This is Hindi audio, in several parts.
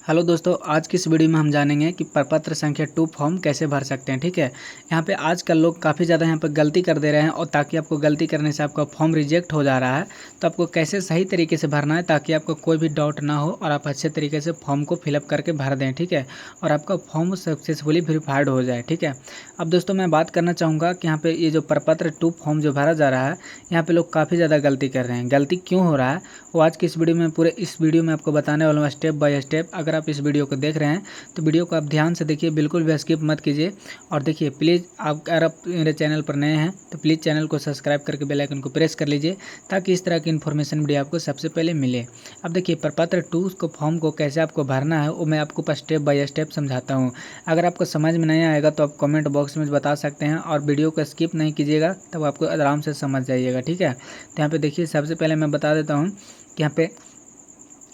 हेलो दोस्तों, आज की इस वीडियो में हम जानेंगे कि प्रपत्र संख्या 2 फॉर्म कैसे भर सकते हैं। ठीक है, यहाँ पे आजकल लोग काफ़ी ज़्यादा यहाँ पे गलती कर दे रहे हैं और ताकि आपको गलती करने से आपका फॉर्म रिजेक्ट हो जा रहा है, तो आपको कैसे सही तरीके से भरना है ताकि आपको कोई भी डाउट ना हो और आप अच्छे तरीके से फॉर्म को फिलअप करके भर दें। ठीक है, और आपका फॉर्म सक्सेसफुली वेरीफाइड हो जाए। ठीक है, अब दोस्तों मैं बात करना चाहूँगा कि यहाँ पे ये जो प्रपत्र 2 फॉर्म जो भरा जा रहा है, यहाँ पे लोग काफ़ी ज़्यादा गलती कर रहे हैं। गलती क्यों हो रहा है वो आज की इस वीडियो में पूरे इस वीडियो में आपको बताने वाला हूँ स्टेप बाय स्टेप। अगर आप इस वीडियो को देख रहे हैं तो वीडियो को आप ध्यान से देखिए, बिल्कुल भी स्किप मत कीजिए। और देखिए प्लीज़, आप अगर आप मेरे चैनल पर नए हैं तो प्लीज़ चैनल को सब्सक्राइब करके बेल आइकन को प्रेस कर लीजिए ताकि इस तरह की इन्फॉर्मेशन वीडियो आपको सबसे पहले मिले। अब देखिए प्रपत्र 2 को फॉर्म को कैसे आपको भरना है वो मैं आपको स्टेप बाय स्टेप समझाता हूँ। अगर आपको समझ में नहीं आएगा तो आप कमेंट बॉक्स में बता सकते हैं और वीडियो को स्किप नहीं कीजिएगा, तब आपको आराम से समझ जाइएगा। ठीक है, तो यहाँ पे देखिए सबसे पहले मैं बता देता हूँ कि यहाँ पे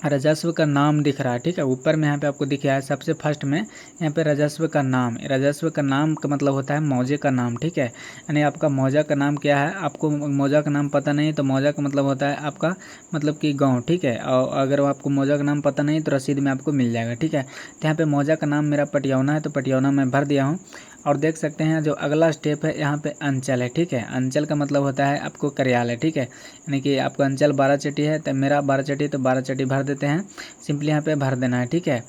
राजस्व का नाम दिख रहा है। ठीक है, ऊपर में यहाँ पे आपको दिख रहा है सबसे फर्स्ट में यहाँ पे राजस्व का नाम। राजस्व का नाम का मतलब होता है मौजे का नाम। ठीक है, यानी आपका मौजा का नाम क्या है, आपको मौजा का नाम पता नहीं तो मौजा का मतलब होता है आपका मतलब कि गाँव। ठीक है, और अगर आपको मौजा का नाम पता नहीं तो रसीद में आपको मिल जाएगा। ठीक है, तो यहाँ पे मौजा का नाम मेरा पटियाना है तो पटियाना मैं भर दिया हूँ। और देख सकते हैं जो अगला स्टेप है यहाँ पे अंचल है। ठीक है, अंचल का मतलब होता है आपको कार्यालय। ठीक है, यानी कि आपका अंचल 12 चट्टी है तो मेरा 12 चट्टी तो 12 चट्टी भर देते हैं, सिंपली यहाँ पे भर देना है। ठीक है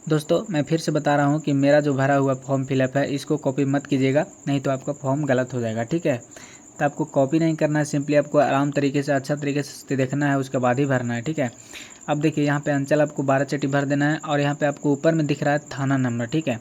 दोस्तों, मैं फिर से बता रहा हूँ कि मेरा जो भरा हुआ फॉर्म फिलअप है इसको कॉपी मत कीजिएगा, नहीं तो आपका फॉर्म गलत हो जाएगा। ठीक है, तो आपको कॉपी नहीं करना है, सिंपली आपको आराम तरीके से अच्छा तरीके से देखना है, उसके बाद ही भरना है। ठीक है, अब देखिए यहाँ पे अंचल आपको 12 चट्टी भर देना है और यहाँ पे आपको ऊपर में दिख रहा है थाना नंबर। ठीक है,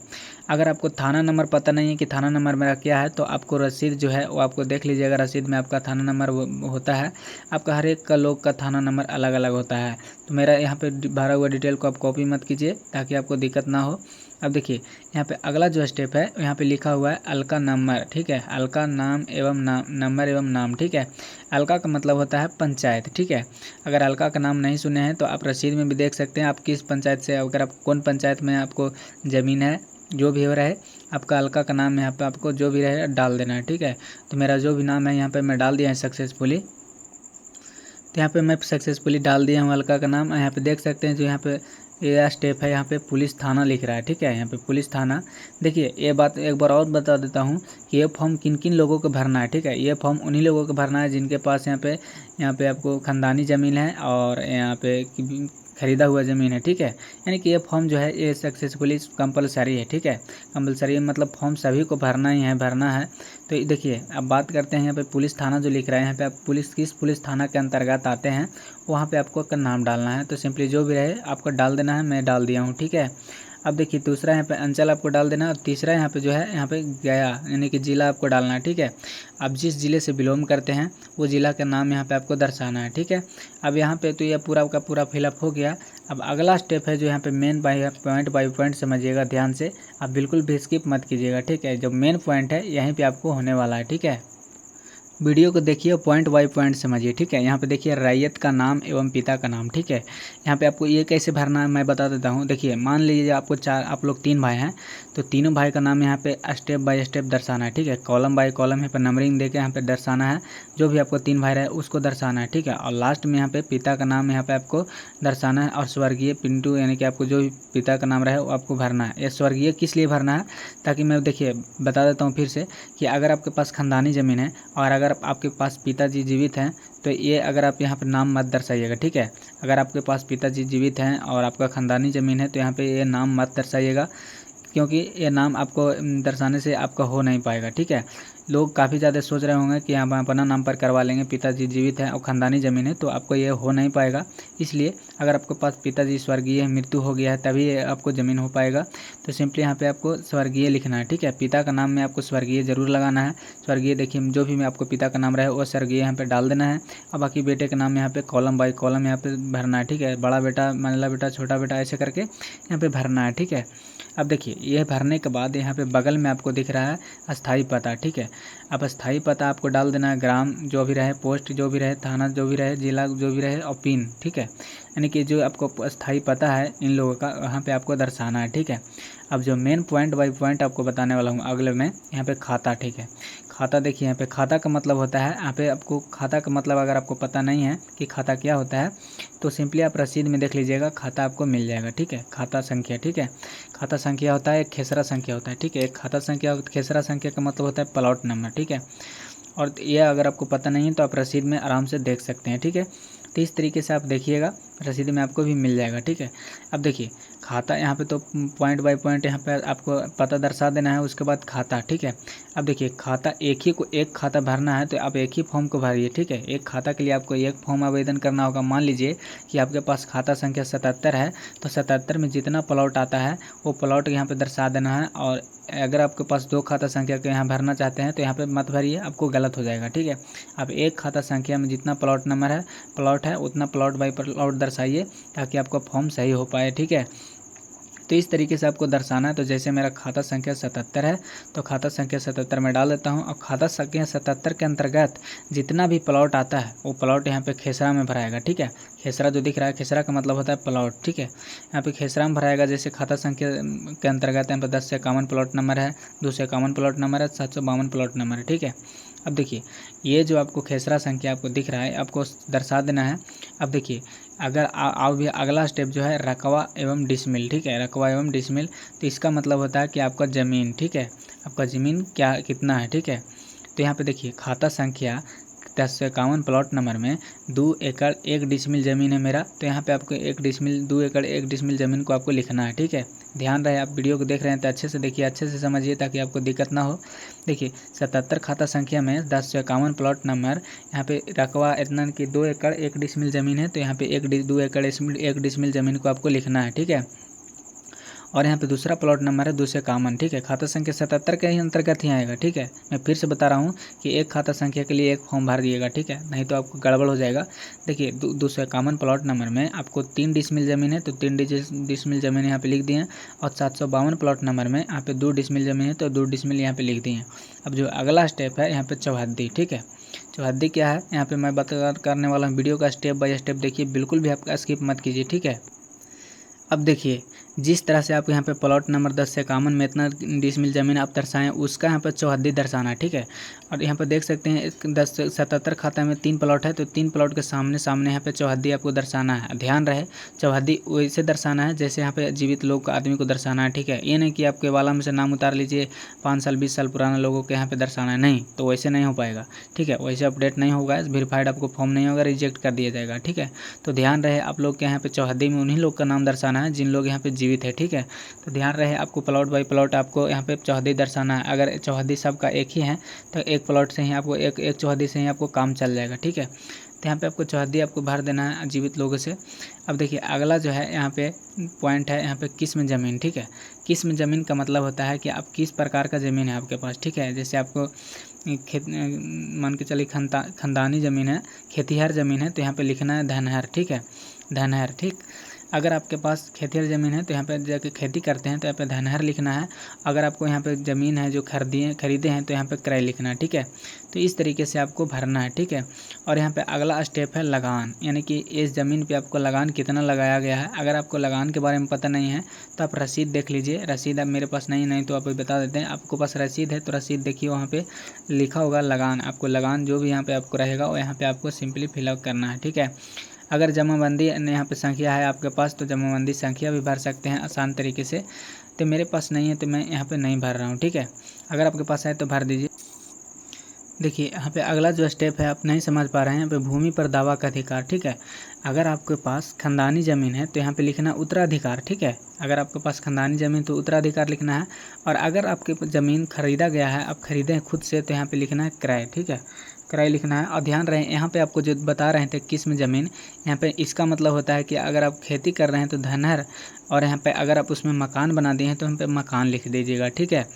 अगर आपको थाना नंबर पता नहीं है कि थाना नंबर मेरा क्या है तो आपको रसीद जो है वो आपको देख लीजिएगा, रसीद में आपका थाना नंबर होता है। आपका हर एक का लोग का थाना नंबर अलग अलग होता है, तो मेरा यहाँ पे भरा हुआ डिटेल को आप कॉपी मत कीजिए ताकि आपको दिक्कत ना हो। अब देखिए यहाँ पे अगला जो स्टेप है यहाँ पे लिखा हुआ है अलका नंबर। ठीक है, अलका नाम एवं नाम, नंबर एवं नाम। ठीक है, अलका का मतलब होता है पंचायत। ठीक है, अगर अलका का नाम नहीं सुने हैं तो आप रसीद में भी देख सकते हैं आप किस पंचायत से, अगर आप कौन पंचायत में आपको ज़मीन है, जो भी हो रहे आपका अलका का नाम यहाँ पे आपको जो भी रहे डाल देना है। ठीक है, तो मेरा जो भी नाम है यहाँ पे मैं डाल दिया है सक्सेसफुली, तो यहाँ पे मैं सक्सेसफुली डाल दिया हूँ अलका का नाम। यहाँ पे देख सकते हैं जो यहाँ पे ये स्टेप है, यहाँ पे पुलिस थाना लिख रहा है। ठीक है, यहाँ पे पुलिस थाना। देखिए ये बात एक बार और बता देता हूँ कि ये फॉर्म किन किन लोगों को भरना है। ठीक है, ये फॉर्म उन्हीं लोगों को भरना है जिनके पास यहाँ पे आपको ख़ानदानी ज़मीन है और यहाँ पे खरीदा हुआ ज़मीन है। ठीक है, यानी कि ये फॉर्म जो है ये सक्सेसफुली कंपलसरी है। ठीक है, कंपलसरी मतलब फॉर्म सभी को भरना ही है, भरना है। तो देखिए अब बात करते हैं यहाँ पे पुलिस थाना जो लिख रहा है, यहाँ पे आप पुलिस किस पुलिस थाना के अंतर्गत आते हैं वहाँ पे आपको नाम डालना है। तो सिंपली जो भी रहे आपको डाल देना है, मैं डाल दिया हूँ। ठीक है, अब देखिए दूसरा यहाँ पे अंचल आपको डाल देना है और तीसरा यहाँ पे जो है यहाँ पे गया यानी कि ज़िला आपको डालना है। ठीक है, आप जिस ज़िले से बिलोंग करते हैं वो ज़िला का नाम यहाँ पे आपको दर्शाना है। ठीक है, अब यहाँ पे तो ये पूरा का पूरा फिलअप हो गया। अब अगला स्टेप है जो यहाँ पे मेन बाई पॉइंट समझिएगा ध्यान से, आप बिल्कुल भी स्किप मत कीजिएगा। ठीक है, जो मेन पॉइंट है यहीं पे आपको होने वाला है। ठीक है, वीडियो को देखिए पॉइंट बाय पॉइंट समझिए। ठीक है, यहाँ पे देखिए रैयत का नाम एवं पिता का नाम। ठीक है, यहाँ पे आपको ये कैसे भरना है मैं बता देता हूँ। देखिए मान लीजिए आपको आप लोग 3 भाई हैं तो तीनों भाई का नाम यहाँ पे स्टेप बाय स्टेप दर्शाना है। ठीक है, कॉलम बाय कॉलम यहाँ पे नंबरिंग देके यहाँ पे दर्शाना है, जो भी आपको 3 भाई रहे उसको दर्शाना है। ठीक है, और लास्ट में यहाँ पे पिता का नाम यहाँ पे आपको दर्शाना है और स्वर्गीय पिंटू यानी कि आपको जो भी पिता का नाम रहे वो आपको भरना है। ये स्वर्गीय किस लिए भरना है, ताकि मैं देखिए बता देता हूँ फिर से कि अगर आपके पास खानदानी ज़मीन है और अगर आपके पास पिताजी जीवित हैं तो ये अगर आप यहाँ पे नाम मत दर्शाइएगा। ठीक है, अगर आपके पास पिताजी जीवित हैं और आपका खानदानी ज़मीन है तो यहाँ पे ये नाम मत दर्शाइएगा, क्योंकि ये नाम आपको दर्शाने से आपका हो नहीं पाएगा। ठीक है, लोग काफ़ी ज़्यादा सोच रहे होंगे कि हम अपना नाम पर करवा लेंगे, पिताजी जीवित हैं और ख़ानदानी ज़मीन है तो आपको ये हो नहीं पाएगा। इसलिए अगर आपके पास पिताजी स्वर्गीय मृत्यु हो गया है तभी ये आपको ज़मीन हो पाएगा, तो सिंपली यहाँ पे आपको स्वर्गीय लिखना है। ठीक है, पिता का नाम में आपको स्वर्गीय ज़रूर लगाना है। स्वर्गीय देखिए जो भी में आपको पिता का नाम रहे वो स्वर्गीय यहाँ पे डाल देना है और बाकी बेटे का नाम यहाँ पे कॉलम बाई कॉलम यहाँ पे भरना है। ठीक है, बड़ा बेटा, मंझला बेटा, छोटा बेटा ऐसे करके यहाँ पे भरना है। ठीक है, अब देखिए ये भरने के बाद यहाँ पे बगल में आपको दिख रहा है अस्थाई पता। ठीक है, अब अस्थाई पता आपको डाल देना है, ग्राम जो भी रहे, पोस्ट जो भी रहे, थाना जो भी रहे, जिला जो भी रहे और पिन। ठीक है, यानी कि जो आपको स्थायी पता है इन लोगों का वहाँ पे आपको दर्शाना है, ठीक है। अब जो मेन पॉइंट बाय पॉइंट आपको बताने वाला हूँ अगले में, यहाँ पे खाता, ठीक है। खाता देखिए, यहाँ पे खाता का मतलब होता है, यहाँ पे आपको खाता का मतलब अगर आपको पता नहीं है कि खाता क्या होता है तो सिंपली आप रसीद में देख लीजिएगा, खाता आपको मिल जाएगा, ठीक है। खाता संख्या, ठीक है। खाता संख्या होता है एक खेसरा संख्या होता है, ठीक है। एक खाता संख्या खेसरा संख्या का मतलब होता है प्लॉट नंबर, ठीक है। और ये अगर आपको पता नहीं है तो आप रसीद में आराम से देख सकते हैं, ठीक है। तो इस तरीके से आप देखिएगा, रसीद में आपको भी मिल जाएगा, ठीक है। अब देखिए खाता, यहाँ पे तो पॉइंट बाय पॉइंट यहाँ पे आपको पता दर्शा देना है, उसके बाद खाता, ठीक है। अब देखिए खाता एक खाता भरना है तो आप एक ही फॉर्म को भरिए, ठीक है। एक खाता के लिए आपको एक फॉर्म आवेदन करना होगा। मान लीजिए कि आपके पास खाता संख्या 77 है तो 77 में जितना प्लॉट आता है वो प्लॉट यहाँ पे दर्शा देना है। और अगर आपके पास 2 खाता संख्या के यहाँ भरना चाहते हैं तो यहाँ पे मत भरिए, आपको गलत हो जाएगा, ठीक है। आप एक खाता संख्या में जितना प्लॉट नंबर है प्लॉट है उतना प्लॉट बाई प्लॉट दर्शाइए ताकि आपका फॉर्म सही हो पाए, ठीक है। तो इस तरीके से आपको दर्शाना है। तो जैसे मेरा खाता संख्या 77 है तो खाता संख्या 77 में डाल देता हूँ। और खाता संख्या 77 के अंतर्गत जितना भी प्लॉट आता है वो प्लॉट यहाँ पे खेसरा में भराएगा, ठीक है। खेसरा जो दिख रहा है, खेसरा का मतलब होता है प्लॉट, ठीक है। यहाँ पे खेसरा में भराएगा। जैसे खाता संख्या के अंतर्गत यहाँ पे 10 से 51 प्लॉट नंबर है, 2 से 51 प्लॉट नंबर है, 752 प्लॉट नंबर है, ठीक है। अब देखिए ये जो आपको खेसरा संख्या आपको दिख रहा है आपको दर्शा देना है। अब देखिए अगर भी अगला स्टेप जो है रकबा एवं डिसमिल, ठीक है। रकबा एवं डिसमिल, तो इसका मतलब होता है कि आपका ज़मीन, ठीक है, आपका ज़मीन क्या कितना है, ठीक है। तो यहाँ पे देखिए खाता संख्या 10 से 51 प्लॉट नंबर में 2 एकड़ 1 डिसमिल ज़मीन है मेरा। तो यहाँ पे आपको 2 एकड़ 1 डिसमिल ज़मीन को आपको लिखना है, ठीक है। ध्यान रहे, आप वीडियो को देख रहे हैं तो अच्छे से देखिए, अच्छे से समझिए ताकि आपको दिक्कत ना हो। देखिए 77 खाता संख्या में 10 से 51 प्लॉट नंबर, यहाँ पे रकबा इतना कि 2 एकड़ 1 डिसमिल ज़मीन है। तो यहाँ पे 2 एकड़ 1 डिसमिल ज़मीन को आपको लिखना है, ठीक है। और यहाँ पे दूसरा प्लॉट नंबर है 2 से 51, ठीक है। खाता संख्या 77 के ही अंतर्गत ही आएगा, ठीक है। मैं फिर से बता रहा हूँ कि एक खाता संख्या के लिए एक फॉर्म भर दिएगा, ठीक है, नहीं तो आपको गड़बड़ हो जाएगा। देखिए 2 से 51 प्लॉट नंबर में आपको 3 डिसमिल ज़मीन है तो 3 डिसमिल ज़मीन यहाँ पे लिख दिए। और 752 प्लॉट नंबर में यहाँ पे 2 डिसमिल ज़मीन है तो 2 डिसमिल यहाँ पे लिख दिए। अब जो अगला स्टेप है यहाँ पे चौहद्दी, ठीक है। चौहद्दी क्या है यहाँ पे मैं बता करने वाला हूँ। वीडियो का स्टेप बाय स्टेप देखिए, बिल्कुल भी आप स्किप मत कीजिए, ठीक है। अब देखिए जिस तरह से आप यहाँ पे प्लॉट नंबर 10 से 51 में इतना डिसमिल ज़मीन आप दर्शाएं उसका यहाँ पे चौहद्दी दर्शाना है, ठीक है। और यहाँ पे देख सकते हैं 10 से 77 खाता में 3 प्लॉट है तो 3 प्लॉट के सामने सामने यहाँ पे चौहद्दी आपको दर्शाना है। ध्यान रहे चौहद्दी वैसे दर्शाना है जैसे यहाँ पे जीवित लोग आदमी को दर्शाना है, ठीक है। ये नहीं कि आपके वाला में से नाम उतार लीजिए 5 साल 20 साल पुराने लोगों के यहाँ पे दर्शाना है, नहीं तो वैसे नहीं हो पाएगा, ठीक है। वैसे अपडेट नहीं होगा, वेरीफाइड आपको फॉर्म नहीं होगा, रिजेक्ट कर दिया जाएगा, ठीक है। तो ध्यान रहे आप लोग के यहाँ पे चौहद्दी में उन्हीं लोग का नाम दर्शाना है जिन लोग यहाँ पे जीवित है, ठीक है। तो ध्यान रहे आपको प्लॉट बाय प्लॉट आपको यहाँ पे चौहद्दी दर्शाना है। अगर चौहद्दी सबका एक ही है तो एक प्लॉट से ही आपको एक चौहद्दी से ही आपको काम चल जाएगा, ठीक है। तो यहाँ पे आपको चौहद्दी आपको भर देना है जीवित लोगों से। अब देखिए अगला जो है यहाँ पे पॉइंट है यहाँ पे किस्म ज़मीन, ठीक है। किस्म ज़मीन का मतलब होता है कि आप किस प्रकार का ज़मीन है आपके पास, ठीक है। जैसे आपको खेत मान के चलिए खानदानी ज़मीन है, खेतिहर ज़मीन है तो यहाँ पे लिखना है धनहर, ठीक है, धनहर, ठीक। अगर आपके पास खेतिहर ज़मीन है तो यहाँ पे जाके खेती करते हैं तो यहाँ पे धनहर लिखना है। अगर आपको यहाँ पे ज़मीन है जो खरीदे हैं तो यहाँ पे क्रय लिखना है, ठीक है। तो इस तरीके से आपको भरना है, ठीक है। और यहाँ पे अगला स्टेप है लगान, यानी कि इस ज़मीन पे आपको लगान कितना लगाया गया है। अगर आपको लगान के बारे में पता नहीं है तो आप रसीद देख लीजिए। रसीद अब मेरे पास नहीं तो आप बता देते हैं। आपको पास रसीद है तो रसीद देखिए, वहाँ पे लिखा होगा लगान। आपको लगान जो भी यहाँ पे आपको रहेगा वो यहाँ पे आपको सिंपली फिलअप करना है, ठीक है। अगर जमाबंदी यहाँ पे संख्या है आपके पास तो जमाबंदी संख्या भी भर सकते हैं आसान तरीके से। तो मेरे पास नहीं है तो मैं यहाँ पे नहीं भर रहा हूँ, ठीक है। अगर आपके पास है तो भर दीजिए। देखिए यहाँ पे अगला जो स्टेप है आप नहीं समझ पा रहे हैं, यहाँ पे भूमि पर दावा का अधिकार, ठीक है। अगर आपके पास खानदानी ज़मीन है तो यहाँ पे लिखना उत्तराधिकार, ठीक है। अगर आपके पास खानदानी ज़मीन तो उत्तराधिकार लिखना है। और अगर आपके ज़मीन खरीदा गया है, आप खरीदे हैं खुद से, तो यहाँ पे लिखना है क्रय, ठीक है, क्रय लिखना है। और ध्यान रहे यहाँ पे आपको जो बता रहे थे किस्म ज़मीन, यहाँ पे इसका मतलब होता है कि अगर आप खेती कर रहे हैं तो धनहर और यहाँ पे अगर आप उसमें मकान बना दिए हैं तो यहाँ पे मकान लिख दीजिएगा, ठीक है।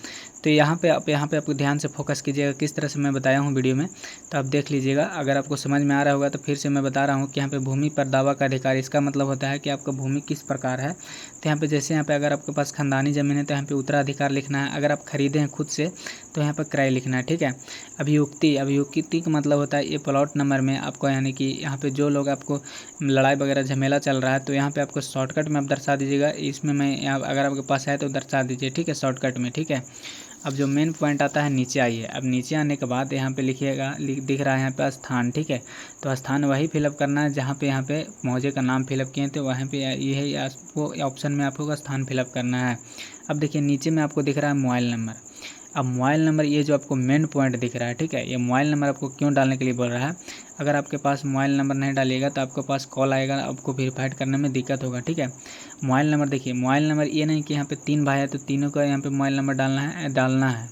तो यहाँ पे आपको ध्यान से फोकस कीजिएगा, किस तरह से मैं बताया हूँ वीडियो में, तो आप देख लीजिएगा। अगर आपको समझ में आ रहा होगा तो फिर से मैं बता रहा हूँ कि यहाँ पे भूमि पर दावा का अधिकार, इसका मतलब होता है कि आपका भूमि किस प्रकार है। तो यहाँ पे जैसे यहाँ पे अगर आपके पास खानदानी ज़मीन है तो यहाँ पे उत्तराधिकार लिखना है, अगर आप खरीदे हैं खुद से तो यहाँ पर क्रय लिखना है, ठीक है। अभियुक्ति का मतलब होता है ये प्लॉट नंबर में आपको, यानी कि यहाँ पे जो लोग आपको लड़ाई वगैरह झमेला चल रहा है तो यहाँ पे आपको शॉर्टकट में आप दर्शा दीजिएगा। इसमें मैं यहाँ अगर आपके पास है तो दर्शा दीजिए, ठीक है, शॉर्टकट में, ठीक है। अब जो मेन पॉइंट आता है, नीचे आइए। अब नीचे आने के बाद यहाँ पे लिखिएगा, दिख रहा है यहाँ पे स्थान, ठीक है। तो स्थान वही फिलअप करना है जहाँ पे यहाँ पे मौजे का नाम फिलअप किए थे, वहाँ पे ये आपको ऑप्शन में आपको स्थान फिलअप करना है। अब देखिए नीचे में आपको दिख रहा है मोबाइल नंबर। अब मोबाइल नंबर, ये जो आपको मेन पॉइंट दिख रहा है, ठीक है, ये मोबाइल नंबर आपको क्यों डालने के लिए बोल रहा है। अगर आपके पास मोबाइल नंबर नहीं डालिएगा तो आपके पास कॉल आएगा, आपको वेरीफाइड करने में दिक्कत होगा, ठीक है। मोबाइल नंबर देखिए, मोबाइल नंबर ये नहीं कि यहाँ पे 3 भाई है तो तीनों का यहाँ पे मोबाइल नंबर डालना है,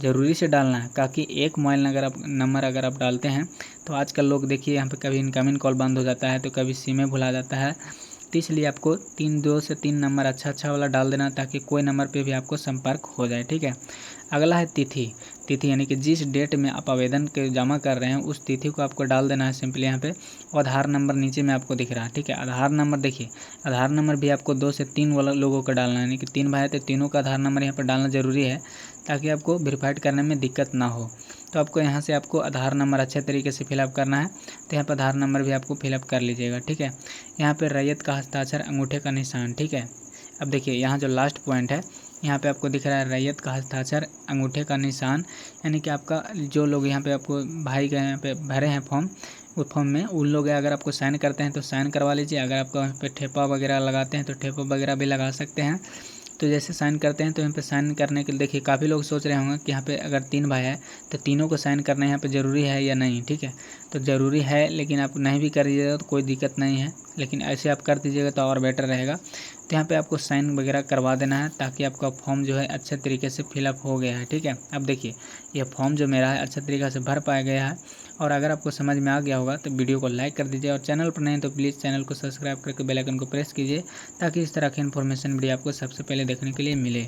ज़रूरी से डालना है। ताकि एक मोबाइल नंबर अगर आप डालते हैं तो आजकल लोग देखिए यहाँ पे कभी इनकमिंग कॉल बंद हो जाता है तो कभी सिमें भुला जाता है। तो इसलिए आपको 2 से 3 नंबर अच्छा वाला डाल देना, ताकि कोई नंबर पे भी आपको संपर्क हो जाए, ठीक है। अगला है तिथि यानी कि जिस डेट में आप आवेदन के जमा कर रहे हैं उस तिथि को आपको डाल देना है सिंपली यहाँ पे। आधार नंबर नीचे में आपको दिख रहा है, ठीक है। आधार नंबर देखिए, आधार नंबर भी आपको 2 से 3 वाला लोगों का डालना है, यानी कि 3 भाई तो तीनों का आधार नंबर यहाँ पर डालना ज़रूरी है, ताकि आपको वेरीफाइड करने में दिक्कत ना हो। तो आपको यहाँ से आपको आधार नंबर अच्छे तरीके से फिलअप करना है, तो यहाँ पर आधार नंबर भी आपको फिलअप कर लीजिएगा, ठीक है। यहाँ पे रैयत का हस्ताक्षर, अंगूठे का निशान, ठीक है। अब देखिए यहाँ जो लास्ट पॉइंट है, यहाँ पे आपको दिख रहा है रैयत का हस्ताक्षर, अंगूठे का निशान, यानी कि आपका जो लोग यहाँ पे आपको भाई का यहाँ पे भरे हैं फॉर्म, उस फॉर्म में उन लोग अगर आपको साइन करते हैं तो साइन करवा लीजिए। अगर आपको यहाँ पे ठेपा वगैरह लगाते हैं तो ठेपा वगैरह भी लगा सकते हैं। तो जैसे साइन करते हैं तो यहाँ पे साइन करने के लिए देखिए, काफ़ी लोग सोच रहे होंगे कि यहाँ पे अगर 3 भाई है तो तीनों को साइन करना यहाँ पे ज़रूरी है या नहीं, ठीक है। तो ज़रूरी है, लेकिन आप नहीं भी कर दीजिएगा तो कोई दिक्कत नहीं है, लेकिन ऐसे आप कर दीजिएगा तो और बेटर रहेगा। तो यहाँ पे आपको साइन वगैरह करवा देना है, ताकि आपका फॉर्म जो है अच्छे तरीके से फिलअप हो गया है, ठीक है। अब देखिए यह फॉर्म जो मेरा है अच्छे तरीके से भर पाया गया है। और अगर आपको समझ में आ गया होगा तो वीडियो को लाइक कर दीजिए, और चैनल पर नहीं तो प्लीज़ चैनल को सब्सक्राइब करके बेल आइकन को प्रेस कीजिए, ताकि इस तरह की इन्फॉर्मेशन वीडियो आपको सबसे पहले देखने के लिए मिले।